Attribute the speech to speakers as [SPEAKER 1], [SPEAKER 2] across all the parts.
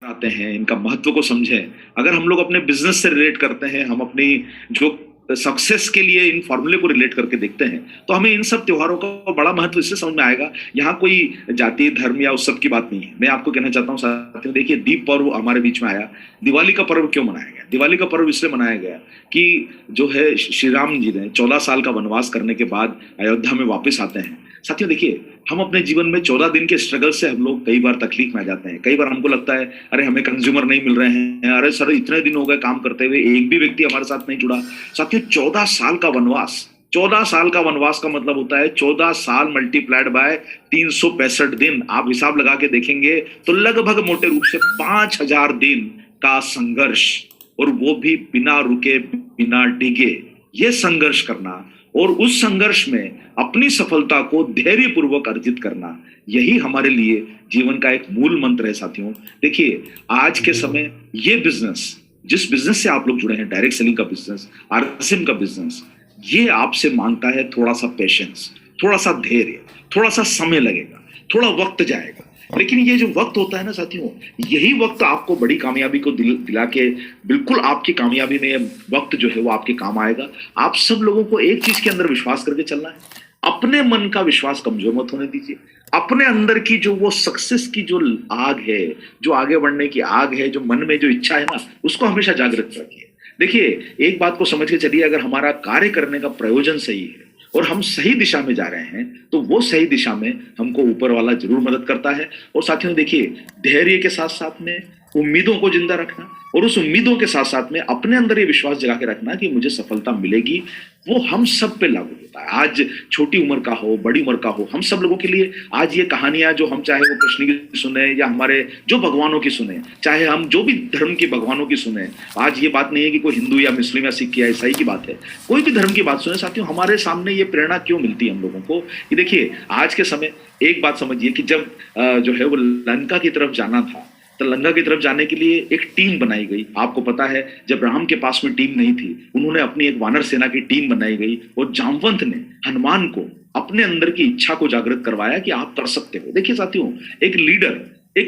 [SPEAKER 1] आते हैं, इनका महत्व को समझें। अगर हम लोग अपने बिज़नेस से रिलेट करते हैं, हम अपनी जो सक्सेस के लिए इन फ़ॉर्मूले को रिलेट करके देखते हैं, तो हमें इन सब त्योहारों का बड़ा महत्व इससे समझ में आएगा। यहाँ कोई जाति, धर्म या उस सब की बात नहीं है। मैं आपको कहना चाहता हूँ साथियों, देखिए दीप पर्व हमारे बीच में आया। दिवाली का पर्व क्यों मनाया गया? दिवाली का पर्व इसलिए मनाया गया कि जो है श्री राम जी ने 14 साल का वनवास करने के बाद अयोध्या में वापस आते हैं। साथियों देखिए, हम अपने जीवन में 14 दिन के स्ट्रगल से हम लोग कई बार तकलीफ में आ जाते हैं। कई बार हमको लगता है अरे हमें कंज्यूमर नहीं मिल रहे हैं, अरे सर इतने दिन हो गए काम करते हुए, एक भी व्यक्ति हमारे साथ नहीं जुड़ा। साथियों 14 साल का वनवास, 14 साल का वनवास का मतलब होता है 14 साल मल्टीप्लाइड बाय 365 दिन। आप हिसाब लगा के देखेंगे तो लगभग मोटे रूप से 5000 दिन का संघर्ष, और वो भी बिना रुके बिना डिगे। ये संघर्ष करना और उस संघर्ष में अपनी सफलता को धैर्यपूर्वक अर्जित करना, यही हमारे लिए जीवन का एक मूल मंत्र है। साथियों देखिए, आज के समय ये बिजनेस, जिस बिजनेस से आप लोग जुड़े हैं, डायरेक्ट सेलिंग का बिजनेस, आरएसएम का बिजनेस, ये आपसे मांगता है थोड़ा सा पेशेंस, थोड़ा सा धैर्य, थोड़ा सा समय लगेगा, थोड़ा वक्त जाएगा। लेकिन ये जो वक्त होता है ना साथियों, यही वक्त आपको बड़ी कामयाबी को दिला के, बिल्कुल आपकी कामयाबी में ये वक्त जो है वो आपके काम आएगा। आप सब लोगों को एक चीज के अंदर विश्वास करके चलना है, अपने मन का विश्वास कमजोर मत होने दीजिए। अपने अंदर की जो वो सक्सेस की जो आग है, जो आगे बढ़ने की आग है, जो मन में जो इच्छा है ना, उसको हमेशा जागृत रखिए। देखिए एक बात को समझ के चलिए, अगर हमारा कार्य करने का प्रयोजन सही है और हम सही दिशा में जा रहे हैं, तो वो सही दिशा में हमको ऊपर वाला जरूर मदद करता है। और साथियों देखिए, धैर्य के साथ साथ में उम्मीदों को जिंदा रखना, और उस उम्मीदों के साथ साथ में अपने अंदर ये विश्वास जगा के रखना कि मुझे सफलता मिलेगी, वो हम सब पे लागू होता है। आज छोटी उम्र का हो, बड़ी उम्र का हो, हम सब लोगों के लिए आज ये कहानियां जो हम चाहे वो कृष्ण की सुने या हमारे जो भगवानों की सुने, चाहे हम जो भी धर्म के भगवानों की सुने, आज ये बात नहीं है कि कोई हिंदू या मुस्लिम या सिख या ईसाई की बात है, कोई भी धर्म की बात सुने साथियों, हमारे सामने ये प्रेरणा क्यों मिलती है हम लोगों को कि देखिए आज के समय एक बात समझिए कि जब जो है वो लंका की तरफ जाना था, तो लंका की तरफ जाने के लिए एक टीम बनाई गई। आपको पता है जब राम के पास में टीम नहीं थी, उन्होंने अपनी एक वानर सेना की टीम बनाई गई, और जामवंत ने हनुमान को अपने अंदर की इच्छा को जागृत करवाया कि आप कर सकते हो। देखिए साथियों, एक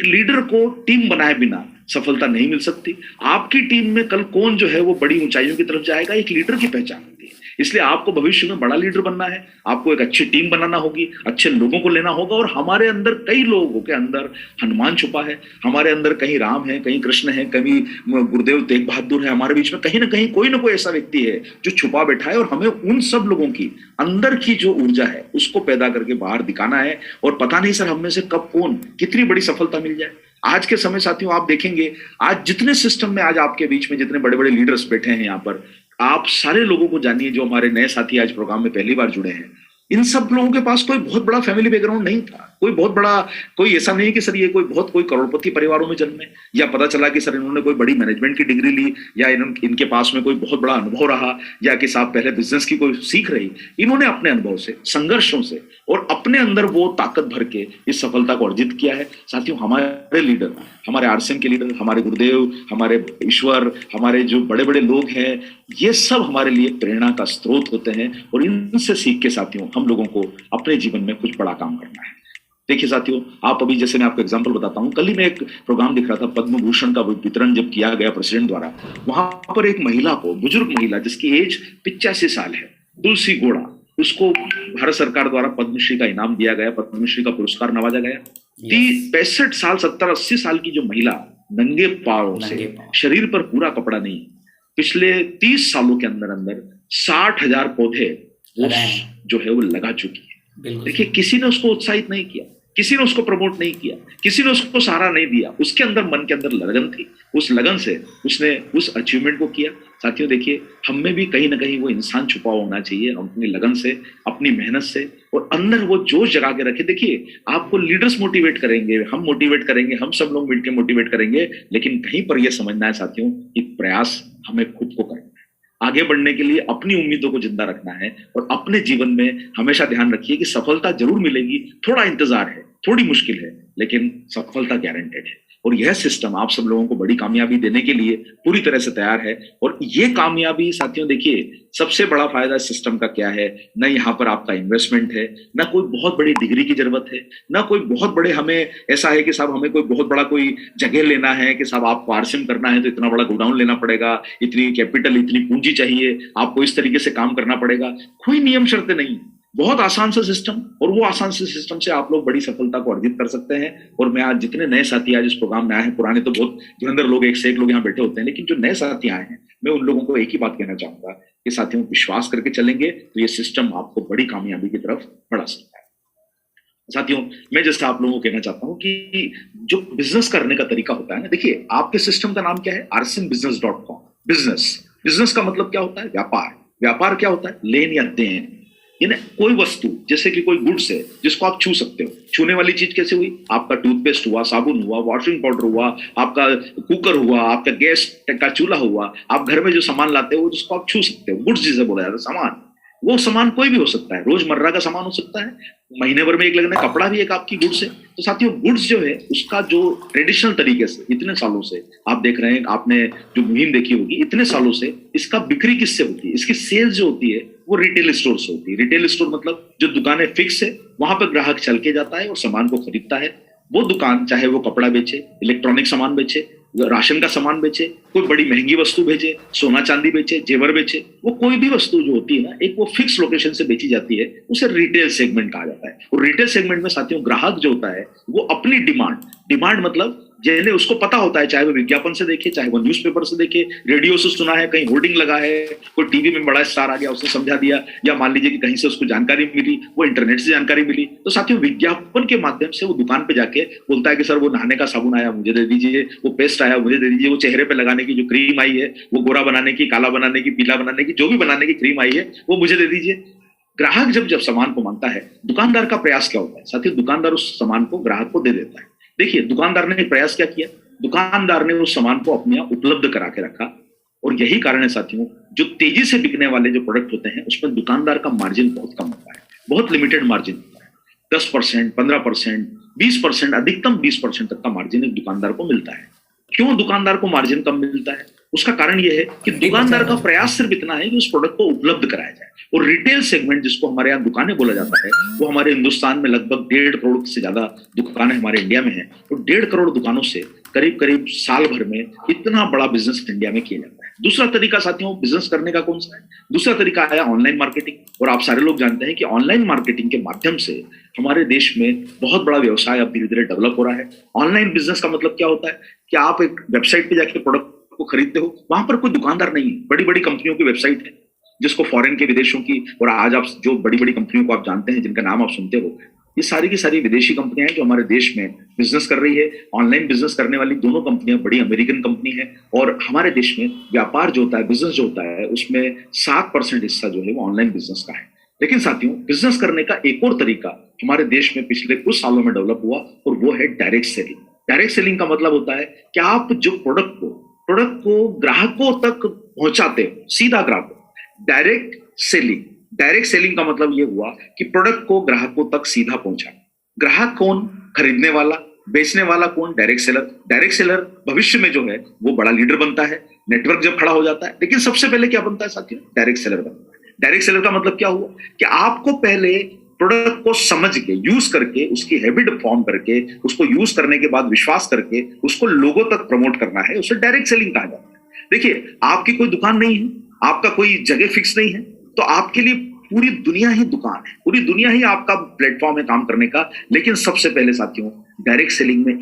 [SPEAKER 1] लीडर को टीम बनाए बिना सफलता नहीं मिल सकती। आपकी टीम में कल कौन जो है वो बड़ी ऊंचाइयों की तरफ जाएगा, एक लीडर की पहचान होती है। इसलिए आपको भविष्य में बड़ा लीडर बनना है, आपको एक अच्छी टीम बनाना होगी, अच्छे लोगों को लेना होगा। और हमारे अंदर, कई लोगों के अंदर हनुमान छुपा है, हमारे अंदर कहीं राम है, कहीं कृष्ण है, कहीं गुरुदेव तेग बहादुर है। हमारे बीच में कहीं ना कोई ऐसा व्यक्ति है जो छुपा बैठा है, और हमें उन सब लोगों की अंदर की जो ऊर्जा है उसको पैदा करके बाहर दिखाना है। और पता नहीं सर हम में से कब कौन कितनी बड़ी सफलता मिल जाए। आज के समय साथियों आप देखेंगे, आज जितने सिस्टम में आज आपके बीच में जितने बड़े बड़े लीडर्स बैठे हैं यहाँ पर, आप सारे लोगों को जानिए जो हमारे नए साथी आज प्रोग्राम में पहली बार जुड़े हैं, इन सब लोगों के पास कोई बहुत बड़ा फैमिली बैकग्राउंड नहीं था, कोई बहुत बड़ा, कोई ऐसा नहीं कि सर ये कोई करोड़पति परिवारों में जन्मे, या पता चला कि सर इन्होंने कोई बड़ी मैनेजमेंट की डिग्री ली, या इनके पास में कोई बहुत बड़ा अनुभव रहा, या कि साहब पहले बिजनेस की कोई सीख रही। इन्होंने अपने अनुभव से, संघर्षों से और अपने अंदर वो ताकत भर के इस सफलता को अर्जित किया है। साथियों हमारे लीडर, हमारे आरसीएम के लीडर, हमारे गुरुदेव, हमारे ईश्वर, हमारे जो बड़े बड़े लोग हैं, ये सब हमारे लिए प्रेरणा का स्रोत होते हैं। और इनसे सीख के साथियों हम लोगों को अपने जीवन में कुछ बड़ा काम करना है। देखिए साथियों, आप अभी जैसे मैं आपको एग्जांपल बताता हूं, कल ही मैं एक प्रोग्राम दिख रहा था, पद्म भूषण का वितरण जब किया गया प्रेसिडेंट द्वारा, वहां पर एक महिला को, बुजुर्ग महिला जिसकी एज 85 साल है, तुलसी गोड़ा, उसको भारत सरकार द्वारा पद्मश्री का इनाम दिया गया, पद्मश्री का पुरस्कार नवाजा गया। 65 साल, 70-80 साल की जो महिला नंगे पांव से, शरीर पर पूरा कपड़ा नहीं, पिछले 30 सालों के अंदर अंदर 60,000 पौधे जो है वो लगा चुकी है। देखिए किसी ने उसको उत्साहित नहीं किया, किसी ने उसको प्रमोट नहीं किया, किसी ने उसको सहारा नहीं दिया, उसके अंदर, मन के अंदर लगन थी, उस लगन से उसने उस अचीवमेंट को किया। साथियों देखिए, हम में भी कहीं ना कहीं वो इंसान छुपा होना चाहिए, अपनी लगन से, अपनी मेहनत से, और अंदर वो जोश जगा के रखे। देखिए आपको लीडर्स मोटिवेट करेंगे, हम मोटिवेट करेंगे, हम सब लोग मिलकर मोटिवेट करेंगे, लेकिन कहीं पर यह समझना है साथियों कि प्रयास हमें खुद को करना है। आगे बढ़ने के लिए अपनी उम्मीदों को जिंदा रखना है, और अपने जीवन में हमेशा ध्यान रखिए कि सफलता जरूर मिलेगी, थोड़ा इंतजार है, थोड़ी मुश्किल है, लेकिन सफलता गारंटेड है। और यह सिस्टम आप सब लोगों को बड़ी कामयाबी देने के लिए पूरी तरह से तैयार है। और ये कामयाबी साथियों देखिए, सबसे बड़ा फायदा सिस्टम का क्या है, न यहाँ पर आपका इन्वेस्टमेंट है, न कोई बहुत बड़ी डिग्री की जरूरत है, न कोई बहुत बड़े हमें ऐसा है कि साहब हमें कोई बहुत बड़ा कोई जगह लेना है कि साहब आपको आरसीएम करना है तो इतना बड़ा गोडाउन लेना पड़ेगा, इतनी कैपिटल, इतनी पूंजी चाहिए, आपको इस तरीके से काम करना पड़ेगा। कोई नियम शर्तें नहीं, बहुत आसान सा सिस्टम, और वो आसान से सिस्टम से आप लोग बड़ी सफलता को अर्जित कर सकते हैं। और मैं आज जितने नए साथी आज इस प्रोग्राम में आए हैं, पुराने तो बहुत धुरंधर लोग, एक से एक लोग यहाँ बैठे होते हैं, लेकिन जो नए साथी आए हैं, मैं उन लोगों को एक ही बात कहना चाहूंगा कि साथियों, विश्वास करके चलेंगे तो ये सिस्टम आपको बड़ी कामयाबी की तरफ बढ़ा सकता है। साथियों, मैं जैसा आप लोगों को कहना चाहता हूँ कि जो बिजनेस करने का तरीका होता है ना, देखिए आपके सिस्टम का नाम क्या है, rcmbusiness.com। बिजनेस, बिजनेस का मतलब क्या होता है, व्यापार। व्यापार क्या होता है, लेन या देन। यानी कोई वस्तु, जैसे कि कोई गुड्स है जिसको आप छू सकते हो। छूने वाली चीज कैसे हुई, आपका टूथपेस्ट हुआ, साबुन हुआ, वॉशिंग पाउडर हुआ, आपका कुकर हुआ, आपका गैस का चूल्हा हुआ, आप घर में जो सामान लाते हो जिसको आप छू सकते हो, गुड्स जिसे बोला जाता है, सामान। वो सामान कोई भी हो सकता है, रोजमर्रा का सामान हो सकता है, महीने भर में एक लगना कपड़ा भी एक आपकी गुड्स है। तो साथियों, गुड्स जो है उसका जो ट्रेडिशनल तरीके से इतने सालों से आप देख रहे हैं, आपने जो मुहिम देखी होगी, इतने सालों से इसका बिक्री किससे होती है, इसकी सेल्स जो होती है वो रिटेल स्टोर से होती है। रिटेल स्टोर मतलब जो दुकानें फिक्स है, वहां पर ग्राहक चल के जाता है और सामान को खरीदता है। वो दुकान चाहे वो कपड़ा बेचे, इलेक्ट्रॉनिक सामान बेचे, राशन का सामान बेचे, कोई बड़ी महंगी वस्तु बेचे, सोना चांदी बेचे, जेवर बेचे, वो कोई भी वस्तु जो होती है ना, एक वो फिक्स लोकेशन से बेची जाती है, उसे रिटेल सेगमेंट कहा जाता है। और रिटेल सेगमेंट में साथियों, ग्राहक जो होता है वो अपनी डिमांड मतलब जिन्हें उसको पता होता है, चाहे वो विज्ञापन से देखे, चाहे वो न्यूज़पेपर से देखे, रेडियो से सुना है, कहीं होर्डिंग लगा है, कोई टीवी में बड़ा स्टार आ गया उसने समझा दिया, या मान लीजिए कि कहीं से उसको जानकारी मिली, वो इंटरनेट से जानकारी मिली, तो साथियों विज्ञापन के माध्यम से वो दुकान पे जाके बोलता है कि सर वो नहाने का साबुन आया मुझे दे दीजिए, वो पेस्ट आया मुझे दे दीजिए, वो चेहरे पे लगाने की जो क्रीम आई है, वो गोरा बनाने की, काला बनाने की, पीला बनाने की, जो भी बनाने की क्रीम आई है वो मुझे दे दीजिए। ग्राहक जब सामान को मांगता है, दुकानदार का प्रयास क्या होता है साथियों, दुकानदार उस सामान को ग्राहक को दे देता है। देखिए दुकानदार ने प्रयास क्या किया, दुकानदार ने उस सामान को अपने यहाँ उपलब्ध करा के रखा। और यही कारण है साथियों, जो तेजी से बिकने वाले जो प्रोडक्ट होते हैं उसमें दुकानदार का मार्जिन बहुत कम होता है, बहुत लिमिटेड मार्जिन होता है। 10%, 15%, 20%, अधिकतम 20% तक का मार्जिन एक दुकानदार को मिलता है। क्यों दुकानदार को मार्जिन कम मिलता है, उसका कारण यह है कि दुकानदार का प्रयास सिर्फ इतना है कि उस प्रोडक्ट को उपलब्ध कराया जाए। और रिटेल सेगमेंट, जिसको हमारे यहाँ दुकानें बोला जाता है, वो हमारे हिंदुस्तान में लगभग 1.5 करोड़ से ज्यादा दुकानें हमारे इंडिया में है। तो 1.5 करोड़ दुकानों से करीब साल भर में इतना बड़ा बिजनेस इंडिया में किया जाता है। दूसरा तरीका साथियों बिजनेस करने का कौन सा है, दूसरा तरीका आया ऑनलाइन मार्केटिंग। और आप सारे लोग जानते हैं कि ऑनलाइन मार्केटिंग के माध्यम से हमारे देश में बहुत बड़ा व्यवसाय अब धीरे धीरे डेवलप हो रहा है। ऑनलाइन बिजनेस का मतलब क्या होता है कि आप एक वेबसाइट पे जाके प्रोडक्ट को खरीदते हो, वहां पर कोई दुकानदार नहीं है, बड़ी बड़ी कंपनियों की वेबसाइट है, जिसको फॉरेन के, विदेशों की, और आज आप जो बड़ी बड़ी कंपनियों को आप जानते हैं, जिनका नाम आप सुनते हो, ये सारी की सारी विदेशी कंपनियां हैं जो हमारे देश में बिजनेस कर रही है। ऑनलाइन बिजनेस करने वाली दोनों कंपनियां बड़ी अमेरिकन कंपनी है। और हमारे देश में व्यापार जो होता है, बिजनेस जो होता है, उसमें 7% हिस्सा जो है वो ऑनलाइन बिजनेस का है। लेकिन साथियों, बिजनेस करने का एक और तरीका हमारे देश में पिछले कुछ सालों में डेवलप हुआ, और वो है डायरेक्ट सेलिंग। डायरेक्ट सेलिंग का मतलब होता है कि आप जो प्रोडक्ट को ग्राहकों तक पहुंचाते हो, सीधा ग्राहकों, डायरेक्ट सेलिंग का मतलब यह हुआ कि प्रोडक्ट को ग्राहकों तक सीधा पहुंचा। ग्राहक कौन, खरीदने वाला, बेचने वाला कौन, डायरेक्ट सेलर। डायरेक्ट सेलर भविष्य में जो है वो बड़ा लीडर बनता है, नेटवर्क जब खड़ा हो जाता है। लेकिन सबसे पहले क्या बनता है साथियों, डायरेक्ट सेलर बनता है। डायरेक्ट सेलर का मतलब क्या हुआ कि आपको पहले प्रोडक्ट को समझ के, यूज करके, उसकी हैबिट फॉर्म करके, उसको यूज करने के बाद विश्वास करके उसको लोगों तक प्रमोट करना है, उसे डायरेक्ट सेलिंग कहा जाता है। देखिए, आपकी कोई दुकान नहीं है, आपका कोई जगह फिक्स नहीं है, तो आपके लिए पूरी दुनिया ही दुकान है, पूरी दुनिया ही आपका प्लेटफॉर्म है काम करने का। लेकिन सबसे पहले साथियों, डायरेक्ट सेलिंग में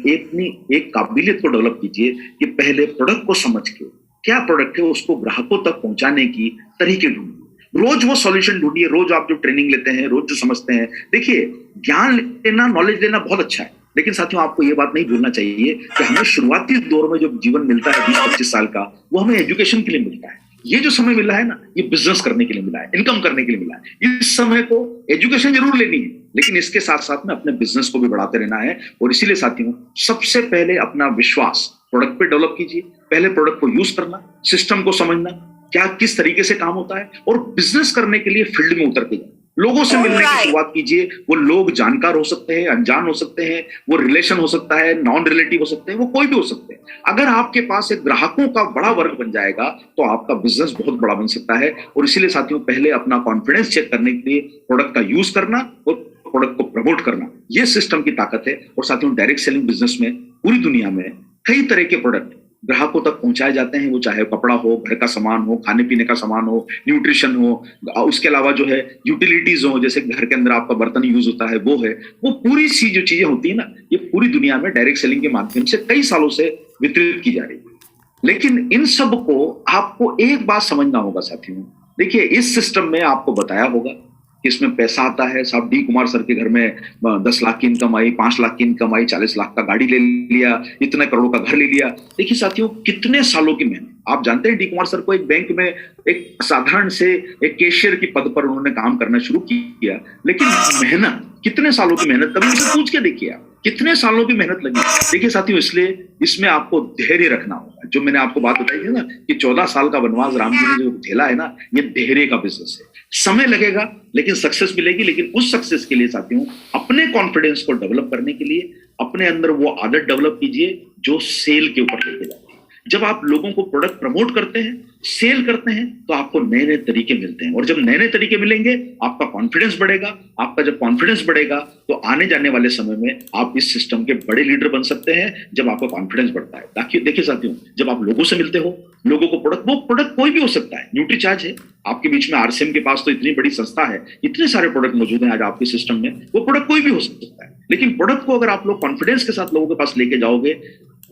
[SPEAKER 1] एक काबिलियत को डेवलप कीजिए कि पहले प्रोडक्ट को समझ के, क्या प्रोडक्ट है, उसको ग्राहकों तक पहुंचाने की तरीके ढूंढिए। रोज वो सॉल्यूशन ढूंढिए, रोज आप जो ट्रेनिंग लेते हैं, रोज जो समझते हैं। देखिए, ज्ञान लेना, नॉलेज लेना बहुत अच्छा है, लेकिन साथियों आपको ये बात नहीं भूलना चाहिए कि हमें शुरुआती दौर में जो जीवन मिलता है 20-25 साल का, वो हमें एजुकेशन के लिए मिलता है। ये जो समय मिला है ना, ये बिजनेस करने के लिए मिला है, इनकम करने के लिए मिला है। इस समय को एजुकेशन जरूर लेनी है, लेकिन इसके साथ साथ में अपने बिजनेस को भी बढ़ाते रहना है। और इसीलिए साथियों, सबसे पहले अपना विश्वास प्रोडक्ट पे डेवलप कीजिए। पहले प्रोडक्ट को यूज करना, सिस्टम को समझना, क्या किस तरीके से काम होता है, और बिजनेस करने के लिए फील्ड में उतर के जाए। लोगों से मिलने की शुरुआत कीजिए। वो लोग जानकार हो सकते हैं, अनजान हो सकते हैं, वो रिलेशन हो सकता है, नॉन रिलेटिव हो सकते हैं, वो कोई भी हो सकते हैं। अगर आपके पास एक ग्राहकों का बड़ा वर्ग बन जाएगा तो आपका बिजनेस बहुत बड़ा बन सकता है। और इसीलिए साथियों, पहले अपना कॉन्फिडेंस चेक करने के लिए प्रोडक्ट का यूज करना और प्रोडक्ट को प्रमोट करना, ये सिस्टम की ताकत है। और साथियों, डायरेक्ट सेलिंग बिजनेस में पूरी दुनिया में कई तरह के प्रोडक्ट ग्राहकों तक पहुंचाए जाते हैं। वो चाहे कपड़ा हो, घर का सामान हो, खाने पीने का सामान हो, न्यूट्रिशन हो, उसके अलावा जो है यूटिलिटीज हो, जैसे घर के अंदर आपका बर्तन यूज होता है वो है। वो पूरी सी जो चीजें होती है ना, ये पूरी दुनिया में डायरेक्ट सेलिंग के माध्यम से कई सालों से वितरित की जा रही है। लेकिन इन सब को आपको एक बात समझना होगा साथियों। देखिए, इस सिस्टम में आपको बताया होगा कि इसमें पैसा आता है। साहब डी कुमार सर के घर में 10 लाख की इनकम आई, 5 लाख की इनकम आई, 40 लाख का गाड़ी ले लिया, इतने करोड़ों का घर ले लिया। देखिए साथियों, कितने सालों की मेहनत। आप जानते हैं डी कुमार सर को एक बैंक में एक साधारण से एक कैशियर की पद पर उन्होंने काम करना शुरू किया, लेकिन मेहनत, कितने सालों की मेहनत, कभी उनसे पूछ के देखिए आप कितने सालों की मेहनत लगी। देखिए साथियों, इसलिए इसमें आपको धैर्य रखना होगा। जो मैंने आपको बात बताई थी ना कि 14 साल का वनवास राम जी ने जो झेला है ना, ये धैर्य का बिजनेस है। समय लगेगा लेकिन सक्सेस मिलेगी। लेकिन उस सक्सेस के लिए साथियों, अपने कॉन्फिडेंस को डेवलप करने के लिए अपने अंदर वो आदत डेवलप कीजिए जो सेल के ऊपर लेके जाती है। जब आप लोगों को प्रोडक्ट प्रमोट करते हैं, सेल करते हैं, तो आपको नए नए तरीके मिलते हैं। और जब नए नए तरीके मिलेंगे, आपका कॉन्फिडेंस बढ़ेगा। आपका जब कॉन्फिडेंस बढ़ेगा तो आने जाने वाले समय में आप इस सिस्टम के बड़े लीडर बन सकते हैं, जब आपका कॉन्फिडेंस बढ़ता है। देखिए साथियों, जब आप लोगों से मिलते हो, लोगों को प्रोडक्ट, वो प्रोडक्ट कोई भी हो सकता है। न्यूट्रीचार्ज है आपके बीच में, आरसीएम के पास तो इतनी बड़ी संस्था है, इतने सारे प्रोडक्ट मौजूद हैं आज आपके सिस्टम में। वो प्रोडक्ट कोई भी हो सकता है। लेकिन प्रोडक्ट को अगर आप लोग कॉन्फिडेंस के साथ लोगों के पास लेके जाओगे,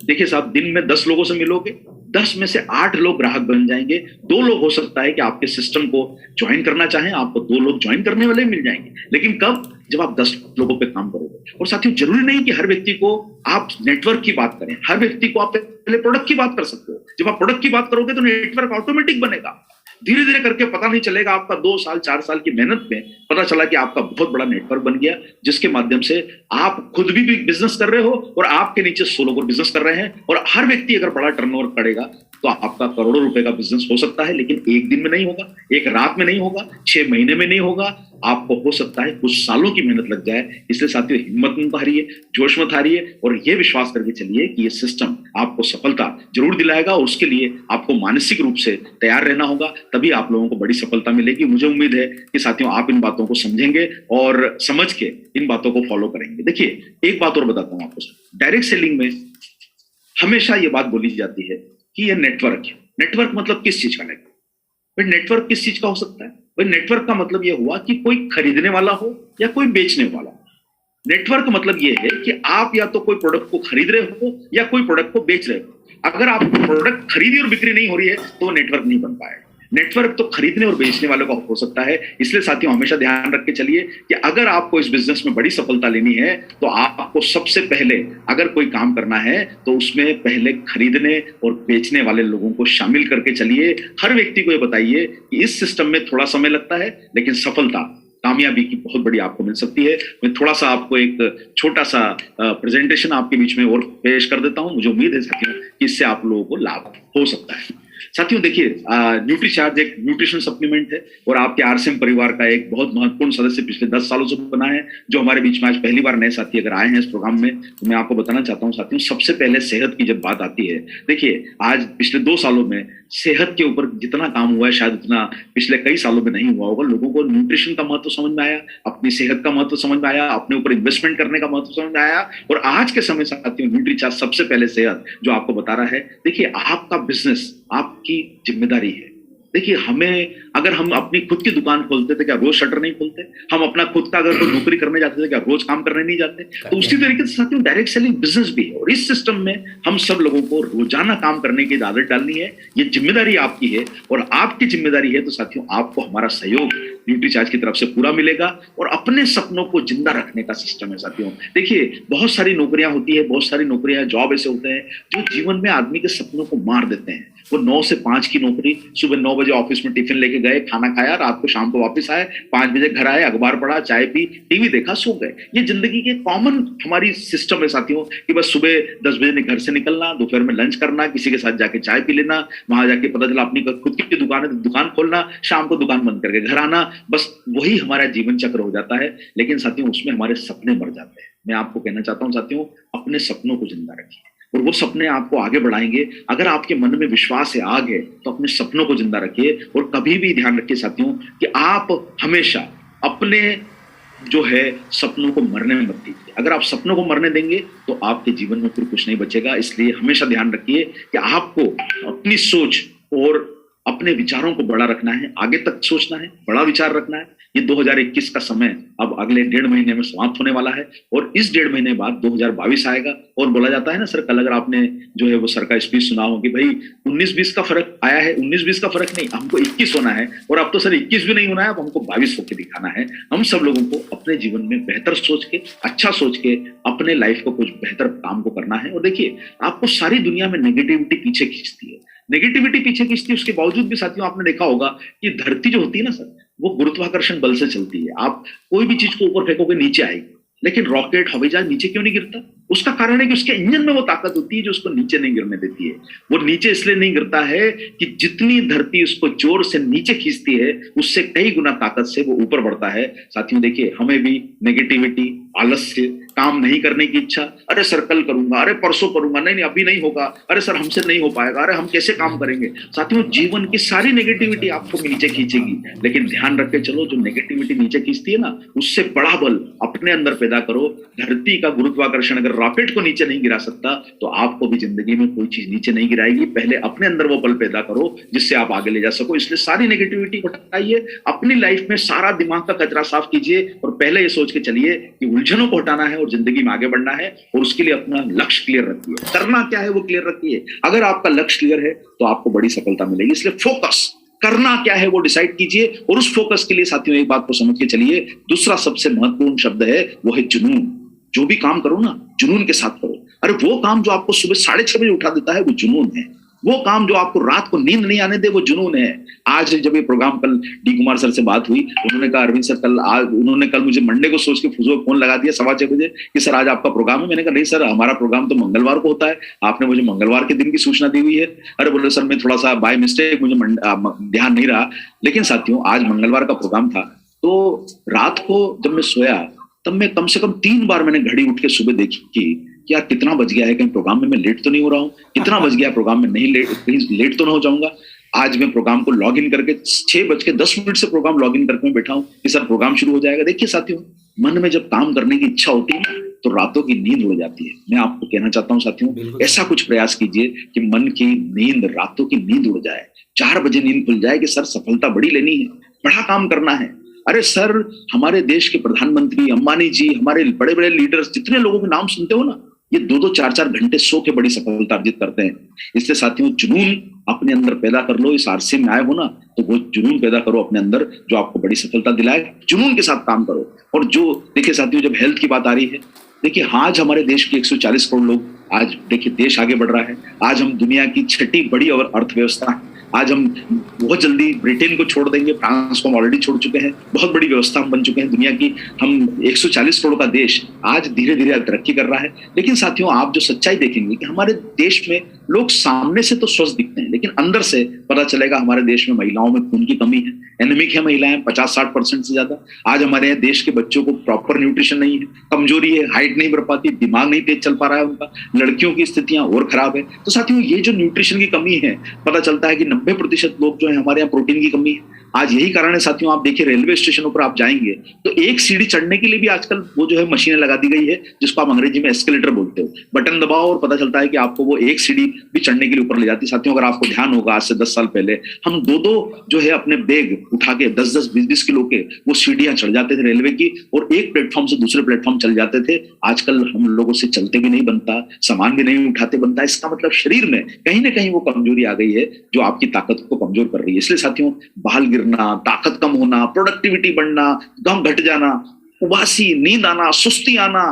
[SPEAKER 1] देखिए साहब, दिन में 10 लोगों से मिलोगे, 10 में से 8 लोग ग्राहक बन जाएंगे। 2 लोग हो सकता है कि आपके सिस्टम को ज्वाइन करना चाहें, आपको 2 लोग ज्वाइन करने वाले मिल जाएंगे। लेकिन कब? जब आप 10 लोगों पे काम करोगे। और साथियों, जरूरी नहीं कि हर व्यक्ति को आप नेटवर्क की बात करें, हर व्यक्ति को आप पहले प्रोडक्ट की बात कर सकते हो। जब आप प्रोडक्ट की बात करोगे तो नेटवर्क ऑटोमेटिक बनेगा। धीरे धीरे करके पता नहीं चलेगा, आपका 2 साल 4 साल की मेहनत में पता चला कि आपका बहुत बड़ा नेटवर्क बन गया, जिसके माध्यम से आप खुद भी बिजनेस कर रहे हो और आपके नीचे 100 लोग बिजनेस कर रहे हैं। और हर व्यक्ति अगर बड़ा टर्नओवर करेगा तो आपका करोड़ों रुपए का बिजनेस हो सकता है। लेकिन एक दिन में नहीं होगा, एक रात में नहीं होगा, 6 महीने में नहीं होगा, आपको हो सकता है कुछ सालों की मेहनत लग जाए। इसलिए साथियों, हिम्मत मत हारिए, जोश मत हारिए और यह विश्वास करके चलिए कि यह सिस्टम आपको सफलता जरूर दिलाएगा। और उसके लिए आपको मानसिक रूप से तैयार रहना होगा, तभी आप लोगों को बड़ी सफलता मिलेगी। मुझे उम्मीद है कि साथियों, आप इन बातों को समझेंगे और समझ के इन बातों को फॉलो करेंगे। देखिए, एक बात और बताता हूं आपको। डायरेक्ट सेलिंग में हमेशा यह बात बोली जाती है कि यह नेटवर्क है। नेटवर्क मतलब किस चीज का नेटवर्क? भाई, नेटवर्क किस चीज का हो सकता है? भाई, नेटवर्क का मतलब यह हुआ कि कोई खरीदने वाला हो या कोई बेचने वाला हो। नेटवर्क मतलब यह है कि आप या तो कोई प्रोडक्ट को खरीद रहे हो या कोई प्रोडक्ट को बेच रहे हो। अगर आप प्रोडक्ट खरीदी और बिक्री नहीं हो रही है तो वो नेटवर्क नहीं बन पाएगा। नेटवर्क तो खरीदने और बेचने वालों का हो सकता है। इसलिए साथियों, हमेशा ध्यान रख के चलिए कि अगर आपको इस बिजनेस में बड़ी सफलता लेनी है तो आपको सबसे पहले अगर कोई काम करना है तो उसमें पहले खरीदने और बेचने वाले लोगों को शामिल करके चलिए। हर व्यक्ति को यह बताइए कि इस सिस्टम में थोड़ा समय लगता है, लेकिन सफलता, कामयाबी की बहुत बड़ी आपको मिल सकती है। मैं थोड़ा सा आपको एक छोटा सा प्रेजेंटेशन आपके बीच में और पेश कर देता हूं। मुझे उम्मीद है साथियों कि इससे आप लोगों को लाभ हो सकता है। साथियों देखिए, न्यूट्रीचार्ज एक न्यूट्रिशन सप्लीमेंट है और आपके आरसीएम परिवार का एक बहुत महत्वपूर्ण सदस्य पिछले 10 सालों से बना है, जो हमारे बीच में आज पहली बार नए साथी अगर आए हैं इस प्रोग्राम में, तो मैं आपको बताना चाहता हूं साथियों, सबसे पहले सेहत की जब बात आती है, देखिए आज पिछले 2 सालों में सेहत के ऊपर जितना काम हुआ है शायद उतना पिछले कई सालों में नहीं हुआ होगा। लोगों को न्यूट्रिशन का महत्व समझ में आया, अपनी सेहत का महत्व समझ में आया, अपने ऊपर इन्वेस्टमेंट करने का महत्व समझ में आया। और आज के समय साथियों, न्यूट्रीचार्ज सबसे पहले सेहत जो आपको बता रहा है। देखिए, आपका बिजनेस आपकी जिम्मेदारी है। देखिए, हमें अगर हम अपनी खुद की दुकान खोलते थे क्या रोज शटर नहीं खोलते? हम अपना खुद का अगर कोई नौकरी करने जाते थे क्या रोज काम करने नहीं जाते? तो उसी तरीके से साथियों डायरेक्ट सेलिंग बिजनेस भी है और इस सिस्टम में हम सब लोगों को रोजाना काम करने की आदत डालनी है। ये जिम्मेदारी आपकी है और आपकी जिम्मेदारी है, तो साथियों आपको हमारा सहयोग न्यूट्रीचार्ज की तरफ से पूरा मिलेगा और अपने सपनों को जिंदा रखने का सिस्टम है साथियों। देखिए, बहुत सारी नौकरियां होती है, बहुत सारी नौकरियां, जॉब ऐसे होते हैं जो जीवन में आदमी के सपनों को मार देते हैं। वो 9 से 5 की नौकरी, सुबह 9 बजे ऑफिस में टिफिन लेके गए, खाना खाया, रात को शाम को वापस आए, 5 बजे घर आए, अखबार पढ़ा, चाय पी, टीवी देखा, सो गए। ये जिंदगी के कॉमन हमारी सिस्टम है साथियों कि बस सुबह 10 बजे घर से निकलना, दोपहर में लंच करना, किसी के साथ जाके चाय पी लेना, वहां जाके पता चला अपनी खुद की दुकान है, दुकान खोलना, शाम को दुकान बंद करके घर आना, बस वही हमारा जीवन चक्र हो जाता है। लेकिन साथियों उसमें हमारे सपने मर जाते हैं। मैं आपको कहना चाहता हूं साथियों, अपने सपनों को जिंदा रखिए और वो सपने आपको आगे बढ़ाएंगे। अगर आपके मन में विश्वास है, आग है, तो अपने सपनों को जिंदा रखिए और कभी भी ध्यान रखिए साथियों कि आप हमेशा अपने जो है सपनों को मरने में मत दीजिए। अगर आप सपनों को मरने देंगे तो आपके जीवन में फिर कुछ नहीं बचेगा। इसलिए हमेशा ध्यान रखिए कि आपको अपनी सोच और अपने विचारों को बड़ा रखना है, आगे तक सोचना है, बड़ा विचार रखना है। ये 2021 का समय अब अगले 1.5 महीने में समाप्त होने वाला है और इस 1.5 महीने बाद 2022 आएगा। और बोला जाता है ना सर, कल अगर आपने जो है वो सर का स्पीच सुना हो कि भाई 19-20 का फर्क आया है, 19-20 का फर्क नहीं, हमको 21 होना है। और अब तो सर 21 भी नहीं होना है, अब हमको 22 होकर दिखाना है। हम सब लोगों को अपने जीवन में बेहतर सोच के, अच्छा सोच के अपने लाइफ को कुछ बेहतर काम को करना है। और देखिए, आपको सारी दुनिया में नेगेटिविटी पीछे खींचती है, नेगेटिविटी पीछे खींचती है। उसके बावजूद भी साथियों आपने देखा होगा कि धरती जो होती है ना सर, वो गुरुत्वाकर्षण बल से चलती है। आप कोई भी चीज को ऊपर फेंकोगे नीचे आएगी, लेकिन रॉकेट, हवाई जहाज नीचे क्यों नहीं गिरता? उसका कारण है कि उसके इंजन में वो ताकत होती है जो उसको नीचे नहीं गिरने देती है। वो नीचे इसलिए नहीं गिरता है कि जितनी धरती उसको जोर से नीचे खींचती है, उससे कई गुना ताकत से वो ऊपर बढ़ता है। साथियों देखिए, हमें भी नेगेटिविटी, आलस्य, काम नहीं करने की इच्छा, अरे सर कल करूंगा, अरे परसों करूंगा, नहीं अभी नहीं होगा, अरे सर हमसे नहीं हो पाएगा, अरे हम कैसे काम करेंगे। साथियों जीवन की सारी नेगेटिविटी आपको नीचे खींचेगी, लेकिन ध्यान रख के चलो, जो नेगेटिविटी नीचे खींचती है ना, उससे बड़ा बल अपने अंदर पैदा करो। धरती का गुरुत्वाकर्षण अगर रॉकेट को नीचे नहीं गिरा सकता, तो आपको भी जिंदगी में कोई चीज नीचे नहीं गिराएगी। पहले अपने अंदर वो बल पैदा करो जिससे आप आगे ले जा सको। इसलिए सारी नेगेटिविटी हटाइए, अपनी लाइफ में सारा दिमाग का कचरा साफ कीजिए और पहले ये सोच के चलिए कि उलझनों को हटाना है और जिंदगी में आगे बढ़ना है। और उसके लिए अपना लक्ष्य क्लियर रखिए, करना क्या है वो क्लियर रखिए। अगर आपका लक्ष्य क्लियर है तो आपको बड़ी सफलता मिलेगी। इसलिए फोकस, करना क्या है वो डिसाइड कीजिए और उस फोकस के लिए साथियों एक बात को समझ के चलिए। दूसरा सबसे महत्वपूर्ण शब्द है वो है जुनून। जो भी काम करो ना, जुनून के साथ करो। अरे वो काम जो आपको सुबह 6:30 बजे उठा देता है वो जुनून है। वो काम जो आपको रात को नींद नहीं आने दे वो जुनून है। आज जब ये प्रोग्राम, कल डी कुमार सर से बात हुई, उन्होंने कहा अरविंद सर उन्होंने कल मुझे मंडे को सोच के फोन लगा दिया 6:15 बजे कि सर आज आपका प्रोग्राम है। मैंने कहा नहीं सर, हमारा प्रोग्राम तो मंगलवार को होता है, आपने मुझे मंगलवार के दिन की सूचना दी हुई है। अरे बोले सर मैं थोड़ा सा बाय मिस्टेक, मुझे ध्यान नहीं रहा। लेकिन साथियों आज मंगलवार का प्रोग्राम था, तो रात को जब मैं सोया तब मैं कम से कम 3 बार मैंने घड़ी उठ के सुबह देखी कि यार कितना बज गया है, कहीं प्रोग्राम में मैं लेट तो नहीं हो रहा हूँ, कितना बज गया प्रोग्राम में, नहीं कहीं लेट तो ना हो जाऊंगा। आज मैं प्रोग्राम को लॉग इन करके 6:10 से प्रोग्राम लॉग इन करके मैं बैठा हूँ कि सर प्रोग्राम शुरू हो जाएगा। देखिए साथियों, मन में जब काम करने की इच्छा होती है तो रातों की नींद उड़ जाती है। मैं आपको कहना चाहता हूँ साथियों, ऐसा कुछ प्रयास कीजिए कि मन की नींद, रातों की नींद उड़ जाए, 4 बजे नींद खुल जाए कि सर सफलता बड़ी लेनी है, बड़ा काम करना है। अरे सर, हमारे देश के प्रधानमंत्री अंबानी जी, हमारे बड़े बड़े लीडर्स, जितने लोगों के नाम सुनते हो ना, ये 2-2, 4-4 घंटे सो के बड़ी सफलता अर्जित करते हैं। इसलिए साथियों जुनून अपने अंदर पैदा कर लो। इस आरसे में आए हो ना, तो वो जुनून पैदा करो अपने अंदर जो आपको बड़ी सफलता दिलाए। जुनून के साथ काम करो। और जो देखिए साथियों, जब हेल्थ की बात आ रही है, देखिए आज हमारे देश के 140 करोड़ लोग, आज देखिए देश आगे बढ़ रहा है। आज हम दुनिया की 6ठी बड़ी अर्थव्यवस्था है। आज हम बहुत जल्दी ब्रिटेन को छोड़ देंगे, फ्रांस को हम ऑलरेडी छोड़ चुके हैं। बहुत बड़ी व्यवस्था हम बन चुके हैं दुनिया की। हम 140 करोड़ का देश आज धीरे धीरे तरक्की कर रहा है। लेकिन साथियों आप जो सच्चाई देखेंगे कि हमारे देश में लोग सामने से तो स्वस्थ दिखते हैं, लेकिन अंदर से पता चलेगा हमारे देश में महिलाओं में खून की कमी है, एनीमिक है महिलाएं 50-60% से ज्यादा। आज हमारे यहाँ देश के बच्चों को प्रॉपर न्यूट्रिशन नहीं है, कमजोरी है, हाइट नहीं बढ़ पाती, दिमाग नहीं तेज चल पा रहा है उनका, लड़कियों की स्थितियां और खराब है। तो साथियों ये जो न्यूट्रिशन की कमी है, पता चलता है कि 90% लोग जो है हमारे यहाँ प्रोटीन की कमी है। आज यही कारण है साथियों, आप देखिए रेलवे स्टेशनों पर आप जाएंगे तो एक सीढ़ी चढ़ने के लिए भी आजकल वो जो है मशीनें लगा दी गई है, जिसको आप अंग्रेजी में एस्केलेटर बोलते हो। बटन दबाओ और पता चलता है कि आपको वो एक सीढ़ी भी चढ़ने के लिए ऊपर ले जाती है। साथियों अगर आपको ध्यान होगा, आज से 10 साल पहले हम 2-2 जो है अपने बैग उठा के 10-10, 20-20 किलो के वो सीढ़ियां चढ़ जाते थे रेलवे की, और एक प्लेटफॉर्म से दूसरे प्लेटफॉर्म चल जाते थे। आजकल हम लोगों से चलते भी नहीं बनता, सामान भी नहीं उठाते बनता। इसका मतलब शरीर में कहीं ना कहीं वो कमजोरी आ गई है जो आपकी ताकत को कमजोर कर रही है। इसलिए साथियों बाल गिरना, ताकत कम होना, प्रोडक्टिविटी बढ़ना, दम घट जाना, उबासी, नींद आना, सुस्ती आना,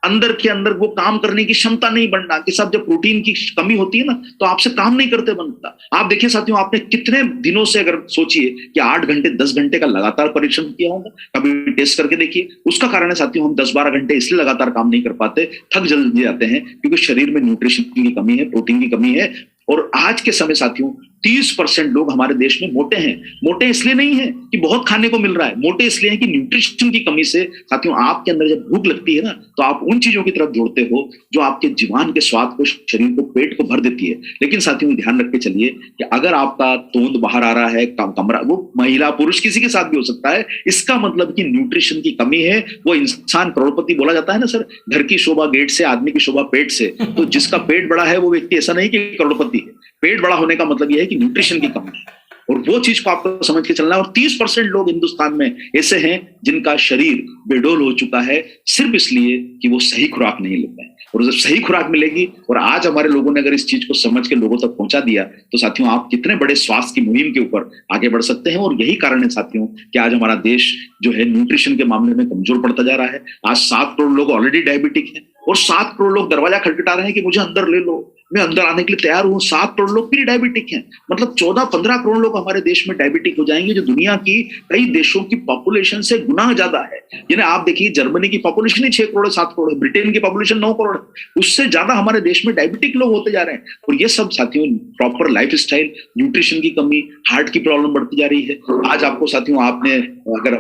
[SPEAKER 1] अंदर के अंदर वो काम करने की क्षमता नहीं बनना कि साहब, जब प्रोटीन की कमी होती है ना तो आपसे काम नहीं करते बनता। आप देखिए साथियों, आपने कितने दिनों से अगर सोचिए कि 8 घंटे 10 घंटे का लगातार परिश्रम किया होगा, कभी टेस्ट करके देखिए। उसका कारण है साथियों, हम 10-12 घंटे इसलिए लगातार काम नहीं कर पाते, थक जल्दी जाते हैं, क्योंकि शरीर में न्यूट्रिशन की कमी है, प्रोटीन की कमी है। और आज के समय साथियों 30% लोग हमारे देश में मोटे हैं। मोटे इसलिए नहीं है कि बहुत खाने को मिल रहा है, मोटे इसलिए है कि न्यूट्रिशन की कमी से साथियों आपके अंदर जब भूख लगती है ना तो आप उन चीजों की तरफ दौड़ते हो जो आपके जीवन के स्वाद को, शरीर को, पेट को भर देती है। लेकिन साथियों ध्यान रख के चलिए कि अगर आपका तोंद बाहर आ रहा है, कमरा, वो महिला पुरुष किसी के साथ भी हो सकता है, इसका मतलब कि न्यूट्रिशन की कमी है। वो इंसान करोड़पति बोला जाता है ना सर, घर की शोभा गेट से, आदमी की शोभा पेट से। तो जिसका पेट बड़ा है वो व्यक्ति ऐसा नहीं कि करोड़पति है। पेट बड़ा होने का मतलब यह है कि न्यूट्रिशन की कमी है, और वो चीज को आपको समझ के चलना है। और 30% लोग हिंदुस्तान में ऐसे हैं जिनका शरीर बेडोल हो चुका है, सिर्फ इसलिए कि वो सही खुराक नहीं लेते हैं। और जब सही खुराक मिलेगी, और आज हमारे लोगों ने अगर इस चीज को समझ के लोगों तक पहुंचा दिया, तो साथियों आप कितने बड़े स्वास्थ्य की मुहिम के ऊपर आगे बढ़ सकते हैं। और यही कारण है साथियों कि आज हमारा देश जो है न्यूट्रिशन के मामले में कमजोर पड़ता जा रहा है। आज 7 करोड़ लोग ऑलरेडी डायबिटिक हैं, और 7 करोड़ लोग दरवाजा खटखटा रहे हैं कि मुझे अंदर ले लो, मैं अंदर आने के लिए तैयार हूं। 7 करोड़ लोग फिर डायबिटिक हैं, मतलब 14-15 करोड़ लोग हमारे देश में डायबिटिक हो जाएंगे, जो दुनिया की कई देशों की पॉपुलेशन से गुना ज्यादा है। यानी आप देखिए, जर्मनी की पॉपुलेशन ही 6 करोड़ 7 करोड़ है, ब्रिटेन की पॉपुलेशन 9 करोड़ है, उससे ज्यादा हमारे देश में डायबिटिक लोग होते जा रहे हैं। और ये सब साथियों प्रॉपर लाइफ स्टाइल, न्यूट्रिशन की कमी, हार्ट की प्रॉब्लम बढ़ती जा रही है। आज आपको साथियों, आपने अगर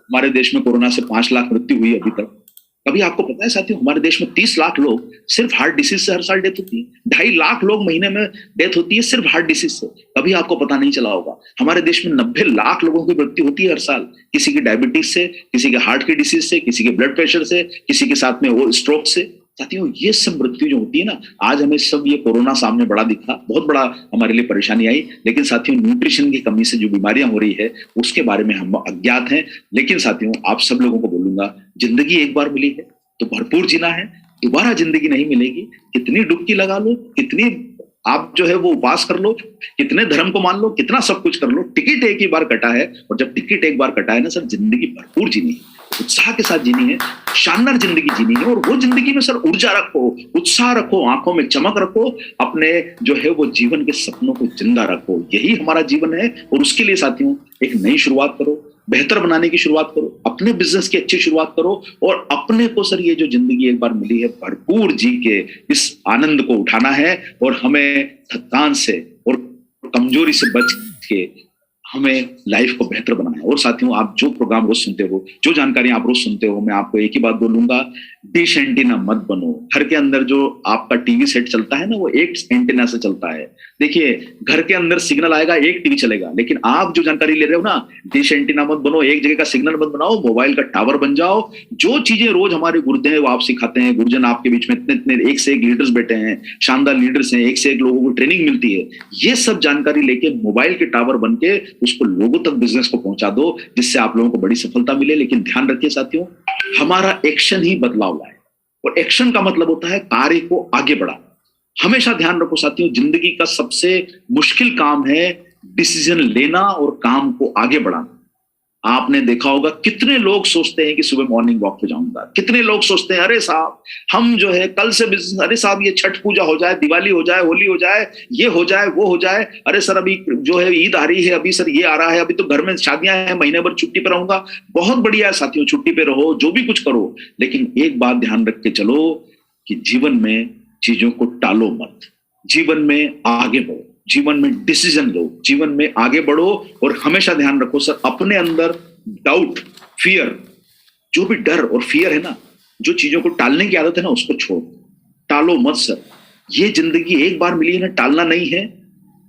[SPEAKER 1] हमारे देश में कोरोना से 5 लाख मृत्यु हुई अभी तक, अभी आपको पता है साथियों हमारे देश में 30 लाख लोग सिर्फ हार्ट डिसीज से हर साल डेथ होती है। 2.5 लाख लोग महीने में डेथ होती है सिर्फ हार्ट डिसीज से। कभी आपको पता नहीं चला होगा, हमारे देश में 90 लाख लोगों की मृत्यु होती है हर साल, किसी की डायबिटीज से, किसी के हार्ट की डिसीज से, किसी के ब्लड प्रेशर से, किसी के साथ में वो स्ट्रोक से। साथियों ये सब मृत्यु जो होती है ना, आज हमें सब ये कोरोना सामने बड़ा दिखा, बहुत बड़ा हमारे लिए परेशानी आई, लेकिन साथियों न्यूट्रिशन की कमी से जो बीमारियां हो रही है उसके बारे में हम अज्ञात हैं। लेकिन साथियों आप सब लोगों को बोलूंगा, जिंदगी एक बार मिली है तो भरपूर जीना है, दोबारा जिंदगी नहीं मिलेगी। कितनी डुबकी लगा लो, कितनी आप जो है वो उपास कर लो, कितने धर्म को मान लो, कितना सब कुछ कर लो, टिकट एक ही बार कटा है। और जब टिकट एक बार कटा है ना सर, जिंदगी भरपूर जीनी है, उत्साह के साथ जीनी है, शानदार जिंदगी जीनी है। और वो जिंदगी में सर ऊर्जा रखो, उत्साह रखो, आंखों में चमक रखो, अपने जो है वो जीवन के सपनों को जिंदा रखो। यही हमारा जीवन है। और उसके लिए साथियों एक नई शुरुआत करो, बेहतर बनाने की शुरुआत करो, अपने बिजनेस की अच्छी शुरुआत करो, और अपने को सर ये जो जिंदगी एक बार मिली है भरपूर जी के इस आनंद को उठाना है। और हमें थकान से और कमजोरी से बच के हमें लाइफ को बेहतर बनाना है। और साथियों आप जो प्रोग्राम रोज सुनते हो, जो जानकारी आप रोज सुनते हो, मैं आपको एक ही बात बोलूंगा, डिश एंटीना मत बनो। घर के अंदर जो आपका टीवी सेट चलता है ना, वो एक एंटीना से चलता है। देखिए घर के अंदर सिग्नल आएगा, एक टीवी चलेगा, लेकिन आप जो जानकारी ले रहे हो ना, डिश एंटीना मत बनो, एक जगह का सिग्नल मत बनाओ, मोबाइल का टावर बन जाओ। जो चीजें रोज हमारे गुरुदेव हैं वो आप सिखाते हैं, गुरुजन आपके बीच में इतने इतने एक से एक लीडर्स बैठे हैं, शानदार लीडर्स हैं, एक से एक लोगों को ट्रेनिंग मिलती है। ये सब जानकारी लेके मोबाइल के टावर बन के उसको लोगों तक बिजनेस को पहुंचा दो, जिससे आप लोगों को बड़ी सफलता मिले। लेकिन ध्यान रखिए साथियों, हमारा एक्शन ही बदलाव लाए, और एक्शन का मतलब होता है कार्य को आगे बढ़ाना। हमेशा ध्यान रखो साथियों, जिंदगी का सबसे मुश्किल काम है डिसीजन लेना और काम को आगे बढ़ाना। आपने देखा होगा कितने लोग सोचते हैं कि सुबह मॉर्निंग वॉक पे जाऊंगा, कितने लोग सोचते हैं अरे साहब हम जो है कल से बिजनेस, अरे साहब ये छठ पूजा हो जाए, दिवाली हो जाए, होली हो जाए, ये हो जाए, वो हो जाए, अरे सर अभी जो है ईद आ रही है, अभी सर ये आ रहा है, अभी तो घर में शादियां हैं, महीने भर छुट्टी पे रहूंगा। बहुत बढ़िया है साथियों, छुट्टी पे रहो, जो भी कुछ करो, लेकिन एक बात ध्यान रख के चलो कि जीवन में चीजों को टालो मत, जीवन में आगे बढ़ो, जीवन में डिसीजन लो, जीवन में आगे बढ़ो। और हमेशा ध्यान रखो सर, अपने अंदर डाउट, फियर, जो भी डर और फियर है ना, जो चीजों को टालने की आदत है ना, उसको छोड़ो, टालो मत सर। ये जिंदगी एक बार मिली है ना, टालना नहीं है।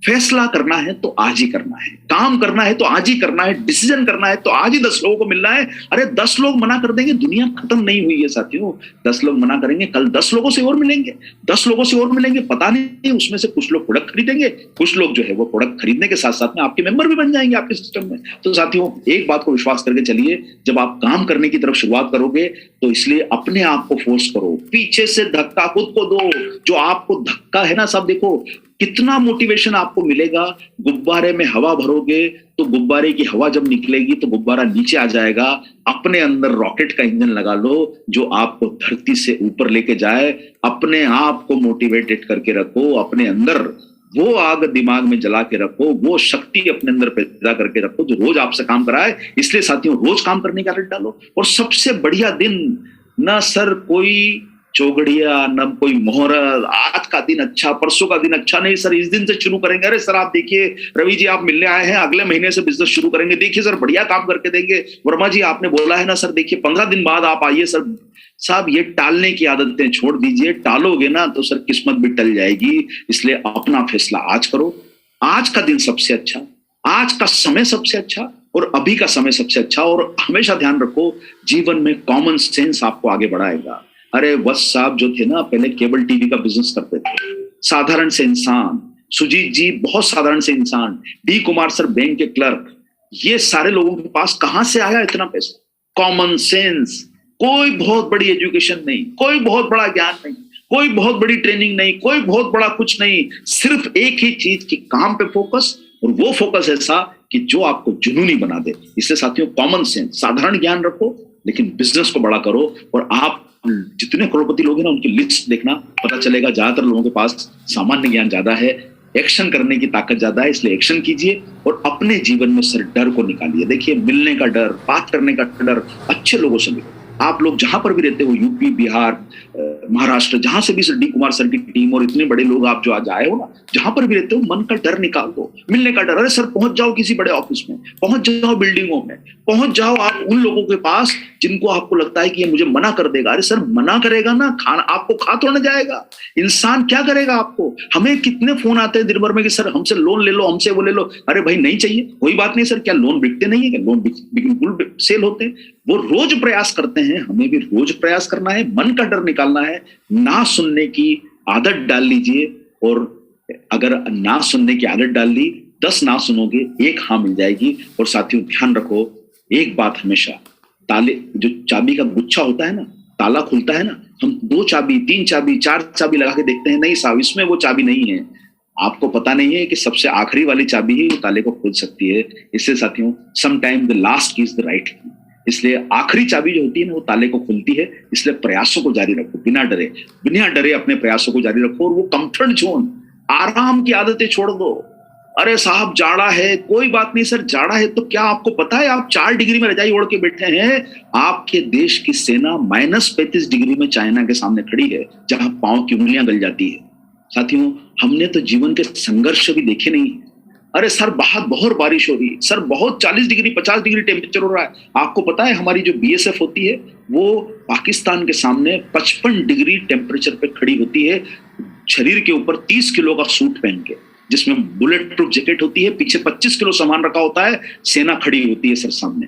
[SPEAKER 1] फैसला करना है तो आज ही करना है, काम करना है तो आज ही करना है, डिसीजन करना है तो आज ही 10 लोगों को मिलना है। अरे 10 लोग मना कर देंगे, दुनिया खत्म नहीं हुई है साथियों। 10 लोग मना करेंगे, कल 10 लोगों से और मिलेंगे, 10 लोगों से और मिलेंगे, पता नहीं उसमें से कुछ लोग प्रोडक्ट खरीदेंगे, कुछ लोग जो है वो प्रोडक्ट खरीदने के साथ साथ में आपके मेंबर भी बन जाएंगे आपके सिस्टम में। तो साथियों एक बात को विश्वास करके चलिए, जब आप काम करने की तरफ शुरुआत करोगे तो इसलिए अपने आप को फोर्स करो, पीछे से धक्का खुद को दो। जो आपको धक्का है ना, सब देखो कितना मोटिवेशन आप आपको मिलेगा, गुब्बारे में हवा भरोगे तो गुब्बारे की हवा जब निकलेगी तो गुब्बारा नीचे आ जाएगा। अपने अंदर रॉकेट का इंजन लगा लो जो आपको धरती से ऊपर लेके जाए। अपने आप को मोटिवेटेड करके रखो, अपने अंदर वो आग दिमाग में जला के रखो, वो शक्ति अपने अंदर पैदा करके रखो जो रोज आपसे काम कराए। इसलिए साथियों, रोज काम करने की आदत डालो। और सबसे बढ़िया दिन, ना सर कोई चौगड़िया, न कोई मुहूर्त, आज का दिन अच्छा, परसों का दिन अच्छा, नहीं सर इस दिन से शुरू करेंगे। अरे सर आप देखिए, रवि जी आप मिलने आए हैं, अगले महीने से बिजनेस शुरू करेंगे, देखिए सर बढ़िया काम करके देंगे। वर्मा जी आपने बोला है ना सर, देखिए 15 दिन बाद आप आइए सर। साहब ये टालने की आदतें छोड़ दीजिए, टालोगे ना तो सर किस्मत भी टल जाएगी। इसलिए अपना फैसला आज करो। आज का दिन सबसे अच्छा, आज का समय सबसे अच्छा, और अभी का समय सबसे अच्छा। और हमेशा ध्यान रखो, जीवन में कॉमन सेंस आपको आगे बढ़ाएगा। अरे वत्स साहब जो थे ना, पहले केबल टीवी का बिजनेस करते थे, साधारण से इंसान। सुजीत जी बहुत साधारण से इंसान। डी कुमार सर बैंक के क्लर्क। ये सारे लोगों के पास कहां से आया इतना पैसा? Common sense. कोई बहुत बड़ी एजुकेशन नहीं, कोई बहुत बड़ा ज्ञान नहीं, कोई बहुत बड़ी ट्रेनिंग नहीं, कोई बहुत बड़ा कुछ नहीं, सिर्फ एक ही चीज की काम पे फोकस। और वो फोकस ऐसा कि जो आपको जुनूनी बना दे। इसलिए साथियों, कॉमन सेंस, साधारण ज्ञान रखो लेकिन बिजनेस को बड़ा करो। और आप जितने करोड़पति लोग हैं ना, उनकी लिस्ट देखना, पता चलेगा ज्यादातर लोगों के पास सामान्य ज्ञान ज्यादा है, एक्शन करने की ताकत ज्यादा है। इसलिए एक्शन कीजिए और अपने जीवन में सर डर को निकालिए। देखिए, मिलने का डर, बात करने का डर, अच्छे लोगों से मिलो। आप लोग जहां पर भी रहते हो, यूपी, बिहार, महाराष्ट्र, जहां से भी सर डी कुमार सर की टीम और इतने बड़े लोग आप जो आज आए हो ना, जहां पर भी रहते हो, मन का डर निकाल दो, मिलने का डर। अरे सर पहुंच जाओ किसी बड़े ऑफिस में, पहुंच जाओ बिल्डिंगों में, पहुंच जाओ आप उन लोगों के पास जिनको आपको लगता है कि ये मुझे मना कर देगा। अरे सर मना करेगा ना, खाना आपको खा थोड़ा जाएगा। इंसान क्या करेगा आपको? हमें कितने फोन आते हैं दिन भर में कि सर हमसे लोन ले लो, हमसे वो ले लो। अरे भाई नहीं चाहिए, कोई बात नहीं सर। क्या लोन बिकते नहीं है? क्या लोन बिल्कुल सेल होते हैं। वो रोज प्रयास करते हैं, हमें भी रोज प्रयास करना है, मन का डर निकालना है, ना सुनने की आदत डाल लीजिए। और अगर ना सुनने की आदत डाल ली, 10 ना सुनोगे, 1 हाँ मिल जाएगी। और साथियों ध्यान रखो एक बात, हमेशा ताले, जो चाबी का गुच्छा होता है ना, ताला खुलता है ना, हम 2 चाबी, 3 चाबी, 4 चाबी लगा के देखते हैं, नहीं साहब इसमें वो चाबी नहीं है। आपको पता नहीं है कि सबसे आखिरी वाली चाबी ही वो ताले को खोल सकती है। इसलिए साथियों, समटाइम द लास्ट की इज द राइट की। इसलिए आखिरी चाबी जो होती है ना, वो ताले को खुलती है। इसलिए प्रयासों को जारी रखो, बिना डरे अपने प्रयासों को जारी रखो। और वो कंफर्ट जोन, आराम की आदतें छोड़ दो। अरे साहब जाड़ा है, कोई बात नहीं सर, जाड़ा है तो क्या आपको पता है आप 4 डिग्री में रजाई ओढ़ के बैठे हैं? आपके देश की सेना -35 डिग्री में चाइना के सामने खड़ी है, जहां पांव की उंगलियां गल जाती है। साथियों, हमने तो जीवन के संघर्ष भी देखे नहीं। अरे सर बाहर बहुत बारिश हो रही है, सर बहुत 40 डिग्री 50 डिग्री टेम्परेचर हो रहा है। आपको पता है हमारी जो बीएसएफ होती है वो पाकिस्तान के सामने 55 डिग्री टेम्परेचर पे खड़ी होती है, शरीर के ऊपर 30 किलो का सूट पहन के, जिसमें बुलेट प्रूफ जैकेट होती है, पीछे 25 किलो सामान रखा होता है, सेना खड़ी होती है सर सामने।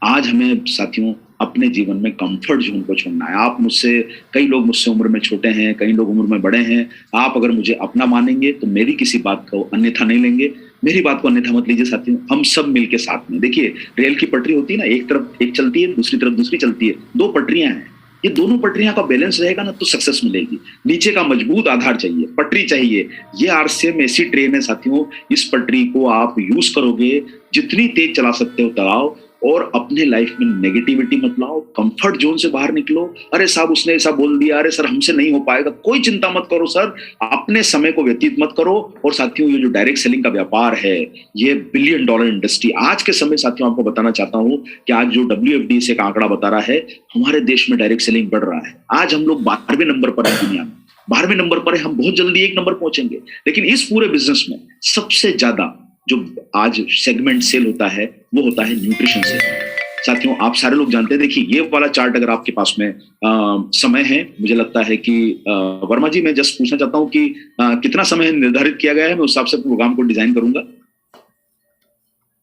[SPEAKER 1] आज हमें साथियों अपने जीवन में कंफर्ट जोन को छोड़ना है। आप मुझसे, कई लोग मुझसे उम्र में छोटे हैं, कई लोग उम्र में बड़े हैं। आप अगर मुझे अपना मानेंगे तो मेरी किसी बात को अन्यथा नहीं लेंगे, मेरी बात को अन्यथा मत लीजिए साथियों। हम सब मिलके साथ में, देखिए रेल की पटरी होती है ना, एक तरफ एक चलती है, दूसरी तरफ दूसरी चलती है, 2 पटरियां हैं। ये दोनों पटरियां का बैलेंस रहेगा ना तो सक्सेस मिलेगी। नीचे का मजबूत आधार चाहिए, पटरी चाहिए। ये आरसीएम ऐसी ट्रेन है साथियों, इस पटरी को आप यूज करोगे, जितनी तेज चला सकते हो चलाओ, और अपने लाइफ में नेगेटिविटी मत लाओ, कंफर्ट जोन से बाहर निकलो। अरे साहब उसने ऐसा बोल दिया, अरे सर हमसे नहीं हो पाएगा, कोई चिंता मत करो सर, अपने समय को व्यतीत मत करो। और साथियों, ये जो डायरेक्ट सेलिंग का व्यापार है, ये $1 बिलियन इंडस्ट्री आज के समय, साथियों आपको बताना चाहता हूं कि आज जो WFDA का आंकड़ा बता रहा है, हमारे देश में डायरेक्ट सेलिंग बढ़ रहा है। आज हम लोग 12वें नंबर पर है दुनिया में, 12वें नंबर पर है। हम बहुत जल्दी 1 नंबर पहुंचेंगे। लेकिन इस पूरे बिजनेस में सबसे ज्यादा जो आज सेगमेंट सेल होता है वो होता है न्यूट्रिशन सेगमेंट। साथियों आप सारे लोग जानते हैं, देखिए ये वाला चार्ट अगर आपके पास में समय है, मुझे लगता है कि वर्मा जी मैं जस्ट पूछना चाहता हूं कि कितना समय निर्धारित किया गया है, मैं उस हिसाब से प्रोग्राम को डिजाइन करूंगा।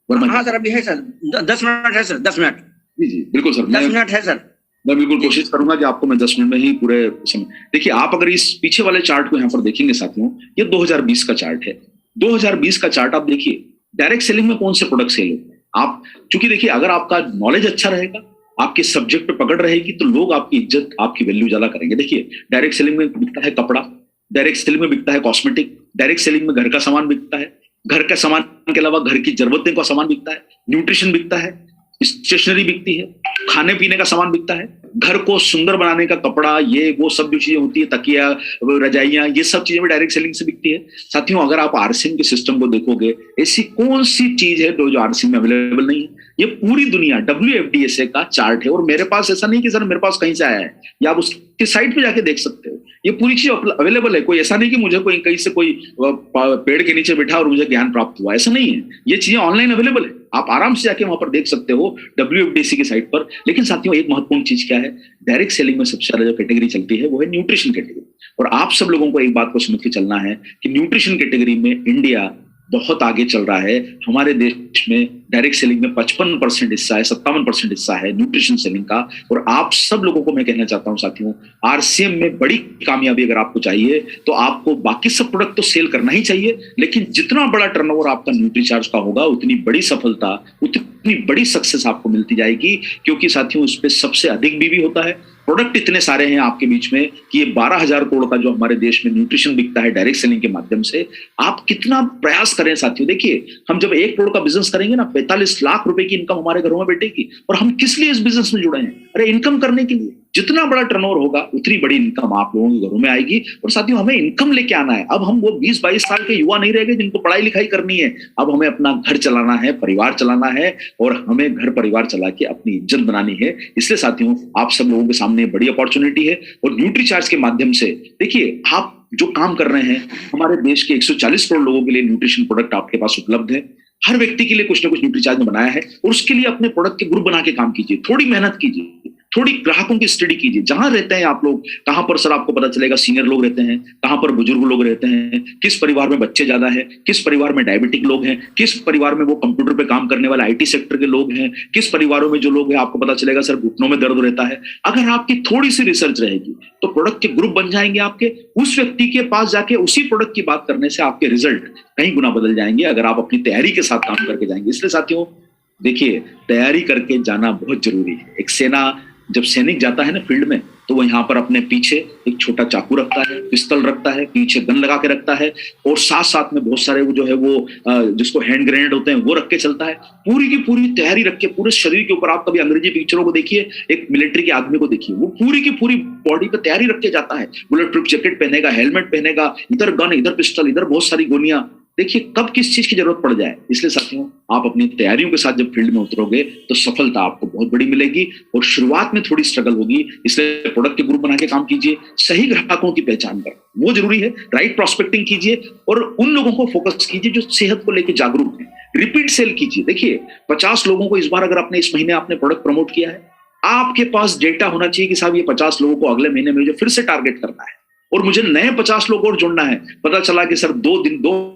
[SPEAKER 1] वर्मा जी।
[SPEAKER 2] हाँ सर अभी है सर, 10 मिनट है सर, 10 मिनट।
[SPEAKER 1] जी जी बिल्कुल सर,
[SPEAKER 2] 10 मिनट है सर।
[SPEAKER 1] मैं बिल्कुल कोशिश करूंगा कि आपको मैं 10 मिनट में ही पूरे समय। देखिए आप अगर इस पीछे वाले चार्ट को यहाँ पर देखेंगे साथियों, ये 2020 का चार्ट है। 2020 का चार्ट आप देखिए, डायरेक्ट सेलिंग में कौन से प्रोडक्ट सेल होते हैं। आप चूंकि देखिए, अगर आपका नॉलेज अच्छा रहेगा, आपके सब्जेक्ट पे पकड़ रहेगी, तो लोग आपकी इज्जत, आपकी वैल्यू ज्यादा करेंगे। देखिए डायरेक्ट सेलिंग में बिकता है कपड़ा, डायरेक्ट सेलिंग में बिकता है कॉस्मेटिक, डायरेक्ट सेलिंग में घर का सामान बिकता है, घर का सामान के अलावा घर की जरूरतें का सामान बिकता है, न्यूट्रिशन बिकता है, स्टेशनरी बिकती है, खाने पीने का सामान बिकता है, घर को सुंदर बनाने का कपड़ा, ये वो सब जो चीजें होती है, तकिया, रजाइयां, ये सब चीजें भी डायरेक्ट सेलिंग से बिकती है। साथियों, अगर आप आरसीएम के सिस्टम को देखोगे, ऐसी कौन सी चीज है जो आरसीएम में अवेलेबल नहीं है? ये पूरी दुनिया WFDSA का चार्ट है, और मेरे पास ऐसा नहीं कि सर मेरे पास कहीं से आया है, या आप उसकी साइट पे जाके देख सकते हो। ये पूरी चीज अवेलेबल है। कोई ऐसा नहीं कि मुझे कोई कहीं से कोई पेड़ के नीचे बैठा और मुझे ज्ञान प्राप्त हुआ, ऐसा नहीं है। ये चीजें ऑनलाइन अवेलेबल है, आप आराम से जाके वहां पर देख सकते हो WFDSA की साइट पर। लेकिन साथियों, एक महत्वपूर्ण चीज क्या है, डायरेक्ट सेलिंग में सबसे ज्यादा जो कैटेगरी चलती है वो है न्यूट्रिशन कैटेगरी। और आप सब लोगों को एक बात को समझ के चलना है कि न्यूट्रिशन कैटेगरी में इंडिया बहुत आगे चल रहा है। हमारे देश में डायरेक्ट सेलिंग में 55% हिस्सा है, 57% हिस्सा है न्यूट्रिशन सेलिंग का। और आप सब लोगों को मैं कहना चाहता हूं साथियों, आरसीएम में बड़ी कामयाबी अगर आपको चाहिए तो आपको बाकी सब प्रोडक्ट तो सेल करना ही चाहिए, लेकिन जितना बड़ा टर्नओवर आपका न्यूट्रीचार्ज का होगा, उतनी बड़ी सफलता, उतनी बड़ी सक्सेस आपको मिलती जाएगी। क्योंकि साथियों, उस पर सबसे अधिक बीवी होता है, प्रोडक्ट इतने सारे हैं आपके बीच में कि ये 12,000 करोड़ का जो हमारे देश में न्यूट्रिशन बिकता है डायरेक्ट सेलिंग के माध्यम से, आप कितना प्रयास करें साथियों। देखिए, हम जब 1 करोड़ का बिजनेस करेंगे ना, 45 लाख रुपए की इनकम हमारे घरों में बैठेगी। और हम किस लिए इस बिजनेस में जुड़े हैं? अरे इनकम करने के लिए। जितना बड़ा टर्नओवर होगा उतनी बड़ी इनकम आप लोगों के घरों में आएगी। और साथियों, हमें इनकम लेके आना है। अब हम वो 20-22 साल के युवा नहीं रह गए जिनको पढ़ाई लिखाई करनी है। अब हमें अपना घर चलाना है, परिवार चलाना है, और हमें घर परिवार चला के अपनी इज्जत बनानी है। इसलिए साथियों, आप सब लोगों के सामने बड़ी अपॉर्चुनिटी है। और न्यूट्रीचार्ज के माध्यम से देखिए, आप जो काम कर रहे हैं, हमारे देश के 140 करोड़ लोगों के लिए न्यूट्रिशन प्रोडक्ट आपके पास उपलब्ध है। हर व्यक्ति के लिए कुछ ना कुछ न्यूट्रीचार्ज ने बनाया है, और उसके लिए अपने प्रोडक्ट के ग्रुप बना के काम कीजिए, थोड़ी मेहनत कीजिए, थोड़ी ग्राहकों की स्टडी कीजिए। जहां रहते हैं आप लोग, कहां पर सर आपको पता चलेगा सीनियर लोग रहते हैं, कहां पर बुजुर्ग लोग रहते हैं, किस परिवार में बच्चे ज्यादा है, किस परिवार में डायबिटिक लोग हैं, किस परिवार में वो कंप्यूटर पे काम करने वाले IT सेक्टर के लोग हैं, किस परिवारों में जो लोग हैं आपको पता चलेगा सर घुटनों में दर्द रहता है। अगर आपकी थोड़ी सी रिसर्च रहेगी तो प्रोडक्ट के ग्रुप बन जाएंगे आपके। उस व्यक्ति के पास जाके उसी प्रोडक्ट की बात करने से आपके रिजल्ट कई गुना बदल जाएंगे, अगर आप अपनी तैयारी के साथ काम करके जाएंगे। इसलिए साथियों, देखिए, तैयारी करके जाना बहुत जरूरी है। एक सेना, जब सैनिक जाता है ना फील्ड में, तो वो यहाँ पर अपने पीछे एक छोटा चाकू रखता है, पिस्तौल रखता है, पीछे गन लगा के रखता है, और साथ साथ में बहुत सारे वो जो है वो जिसको हैंड ग्रेनेड होते हैं वो रख के चलता है। पूरी की पूरी तैयारी रख के पूरे शरीर के ऊपर, आप कभी अंग्रेजी पिक्चरों को देखिए, एक मिलिट्री के आदमी को देखिए, वो पूरी की पूरी बॉडी पे तैयारी रख के जाता है। बुलेट प्रूफ जैकेट पहनेगा, हेलमेट पहनेगा, इधर गन, इधर पिस्टल, इधर बहुत सारी गोलियां। देखिए कब किस चीज की जरूरत पड़ जाए। इसलिए साथियों, आप अपनी तैयारियों के साथ जब फील्ड में उतरोगे तो सफलता आपको बहुत बड़ी मिलेगी। और शुरुआत में थोड़ी स्ट्रगल होगी, इसलिए प्रोडक्ट के ग्रुप बना के काम कीजिए, सही ग्राहकों की पहचान करें, वो जरूरी है। राइट प्रोस्पेक्टिंग कीजिए, और उन लोगों को फोकस कीजिए जो सेहत को लेकर जागरूक है। रिपीट सेल कीजिए। देखिए, 50 लोगों को इस बार अगर आपने इस महीने आपने प्रोडक्ट प्रमोट किया है, आपके पास डेटा होना चाहिए कि साहब ये 50 लोगों को अगले महीने में जो फिर से टारगेट करना है, और मुझे नए 50 लोग और जोड़ना है। पता चला कि सर 2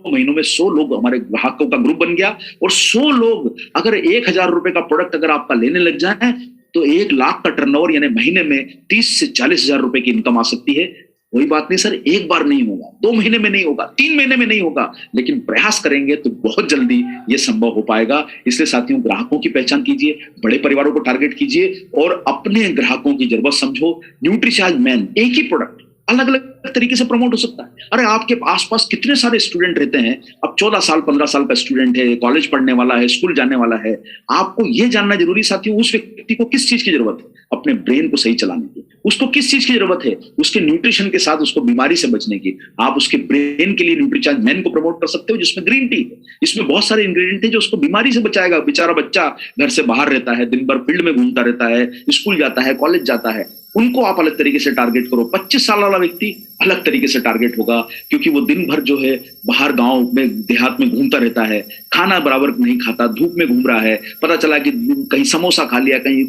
[SPEAKER 1] महीनों में 100 लोग हमारे ग्राहकों का ग्रुप बन गया, और 100 लोग अगर 1,000 रुपए का प्रोडक्ट अगर आपका लेने लग जाए तो 1 लाख का टर्नओवर, यानी महीने में 30 से 40 हजार रुपए की इनकम आ सकती है। कोई बात नहीं सर, एक बार नहीं होगा, 2 महीने में नहीं होगा, 3 महीने में नहीं होगा, लेकिन प्रयास करेंगे तो बहुत जल्दी ये संभव हो पाएगा। इसलिए साथियों, ग्राहकों की पहचान कीजिए, बड़े परिवारों को टारगेट कीजिए, और अपने ग्राहकों की जरूरत समझो। न्यूट्रीचार्ज मैन, एक ही प्रोडक्ट अलग अलग तरीके से प्रमोट हो सकता है। अरे आपके आसपास कितने सारे स्टूडेंट रहते हैं। अब 14 साल 15 साल का स्टूडेंट है, कॉलेज पढ़ने वाला है, स्कूल जाने वाला है। आपको यह जानना जरूरी साथियों, उस व्यक्ति को किस चीज की जरूरत है अपने ब्रेन को सही चलाने की, उसको किस चीज की जरूरत है उसके न्यूट्रिशन के साथ उसको बीमारी से बचने की। आप उसके ब्रेन के लिए न्यूट्रीचार्ज मैन को प्रमोट कर सकते हो, जिसमें ग्रीन टी है, इसमें बहुत सारे इंग्रेडिएंट है जो उसको बीमारी से बचाएगा। बेचारा बच्चा घर से बाहर रहता है, दिन भर फील्ड में घूमता रहता है, स्कूल जाता है, कॉलेज जाता है, उनको आप अलग तरीके से टारगेट करो। 25 साल वाला व्यक्ति अलग तरीके से टारगेट होगा, क्योंकि वो दिन भर जो है बाहर गांव में देहात में घूमता रहता है, खाना बराबर नहीं खाता, धूप में घूम रहा है। पता चला कि कहीं समोसा खा लिया, कहीं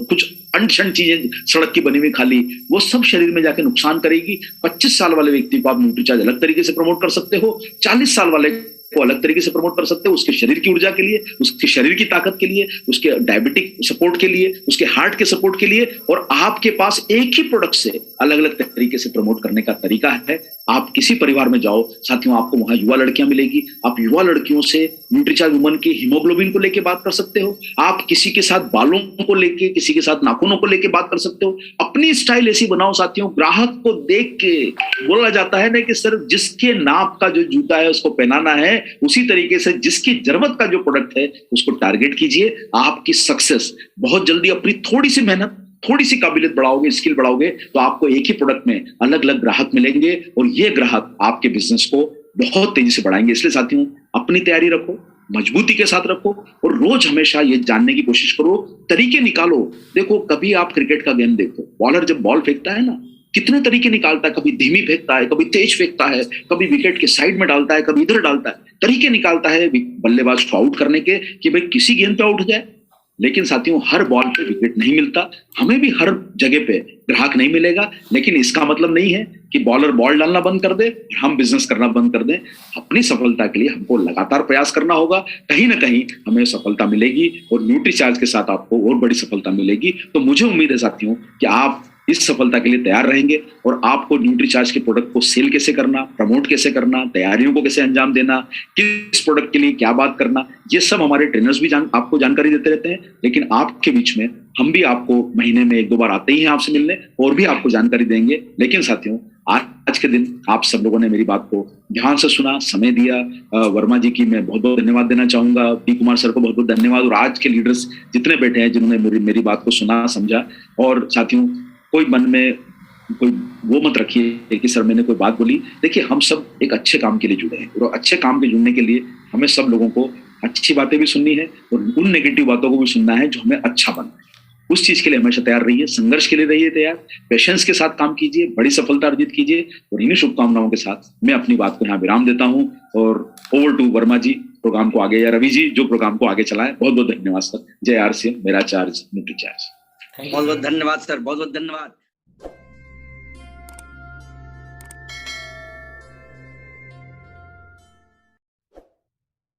[SPEAKER 1] कुछ अनशन चीजें सड़क की बनी हुई खा ली, वो सब शरीर में जाके नुकसान करेगी। 25 साल वाले व्यक्ति को आप न्यूट्रीचार्ज अलग तरीके से प्रमोट कर सकते हो, 40 साल वाले को अलग तरीके से प्रमोट कर सकते हो, उसके शरीर की ऊर्जा के लिए, उसके शरीर की ताकत के लिए, उसके डायबिटिक सपोर्ट के लिए, उसके हार्ट के सपोर्ट के लिए। और आपके पास एक ही प्रोडक्ट से अलग अलग तरीके से प्रमोट करने का तरीका है। आप किसी परिवार में जाओ साथियों, आपको वहां युवा लड़कियां मिलेगी। आप युवा लड़कियों से न्यूट्रीचार्ज वुमन की हीमोग्लोबिन को लेके बात कर सकते हो। आप किसी के साथ बालों को लेके, किसी के साथ नाखूनों को लेके बात कर सकते हो। अपनी स्टाइल ऐसी बनाओ साथियों, ग्राहक को देख के बोला जाता है ना कि सर जिसके नाप का जो जूता है उसको पहनाना है, उसी तरीके से जिसकी जरूरत का जो प्रोडक्ट है उसको टारगेट कीजिए। आपकी सक्सेस बहुत जल्दी, अपनी थोड़ी सी मेहनत, थोड़ी सी काबिलियत बढ़ाओगे, स्किल बढ़ाओगे, तो आपको एक ही प्रोडक्ट में अलग अलग ग्राहक मिलेंगे और ये ग्राहक आपके बिजनेस को बहुत तेजी से बढ़ाएंगे। इसलिए साथियों अपनी तैयारी रखो, मजबूती के साथ रखो और रोज हमेशा ये जानने की कोशिश करो, तरीके निकालो। देखो कभी आप क्रिकेट का गेम देखो, बॉलर जब बॉल फेंकता है ना, कितने तरीके निकालता है, कभी धीमी फेंकता है, कभी तेज फेंकता है, कभी विकेट के साइड में डालता है, कभी इधर डालता है, तरीके निकालता है बल्लेबाज को आउट करने के कि भाई किसी गेंद पे आउट हो जाए। लेकिन साथियों हर बॉल पे विकेट नहीं मिलता, हमें भी हर जगह पे ग्राहक नहीं मिलेगा। लेकिन इसका मतलब नहीं है कि बॉलर बॉल डालना बंद कर दे, हम बिजनेस करना बंद कर दें। अपनी सफलता के लिए हमको लगातार प्रयास करना होगा, कहीं ना कहीं हमें सफलता मिलेगी और न्यूट्रीचार्ज के साथ आपको और बड़ी सफलता मिलेगी। तो मुझे उम्मीद है साथियों कि आप इस सफलता के लिए तैयार रहेंगे और आपको न्यूट्रीचार्ज के प्रोडक्ट को सेल कैसे करना, प्रमोट कैसे करना, तैयारियों को कैसे अंजाम देना, किस प्रोडक्ट के लिए क्या बात करना, ये सब हमारे ट्रेनर्स भी आपको जानकारी देते रहते हैं। लेकिन आपके बीच में हम भी आपको महीने में 1-2 बार आते ही हैं आपसे मिलने और भी आपको जानकारी देंगे। लेकिन साथियों आज के दिन आप सब लोगों ने मेरी बात को ध्यान से सुना, समय दिया। वर्मा जी की मैं बहुत बहुत धन्यवाद देना चाहूंगा, पी कुमार सर को बहुत बहुत धन्यवाद, और आज के लीडर्स जितने बैठे हैं जिन्होंने मेरी बात को सुना, समझा। और साथियों कोई मन में कोई वो मत रखिए कि सर मैंने कोई बात बोली। देखिए हम सब एक अच्छे काम के लिए जुड़े हैं और अच्छे काम के जुड़ने के लिए हमें सब लोगों को अच्छी बातें भी सुननी है और उन नेगेटिव बातों को भी सुनना है जो हमें अच्छा बनना है। उस चीज के लिए हमेशा तैयार रहिए, संघर्ष के लिए रहिए तैयार, पेशेंस के साथ काम कीजिए, बड़ी सफलता अर्जित कीजिए। और इन्हीं शुभकामनाओं के साथ मैं अपनी बात को यहाँ विराम देता हूँ और over to Verma ji program को आगे, या रवि जी जो प्रोग्राम को आगे चलाएं। बहुत बहुत धन्यवाद सर। जय RCM, मेरा चार्ज न्यूट्रीचार्ज।
[SPEAKER 2] बहुत बहुत धन्यवाद सर, बहुत बहुत धन्यवाद।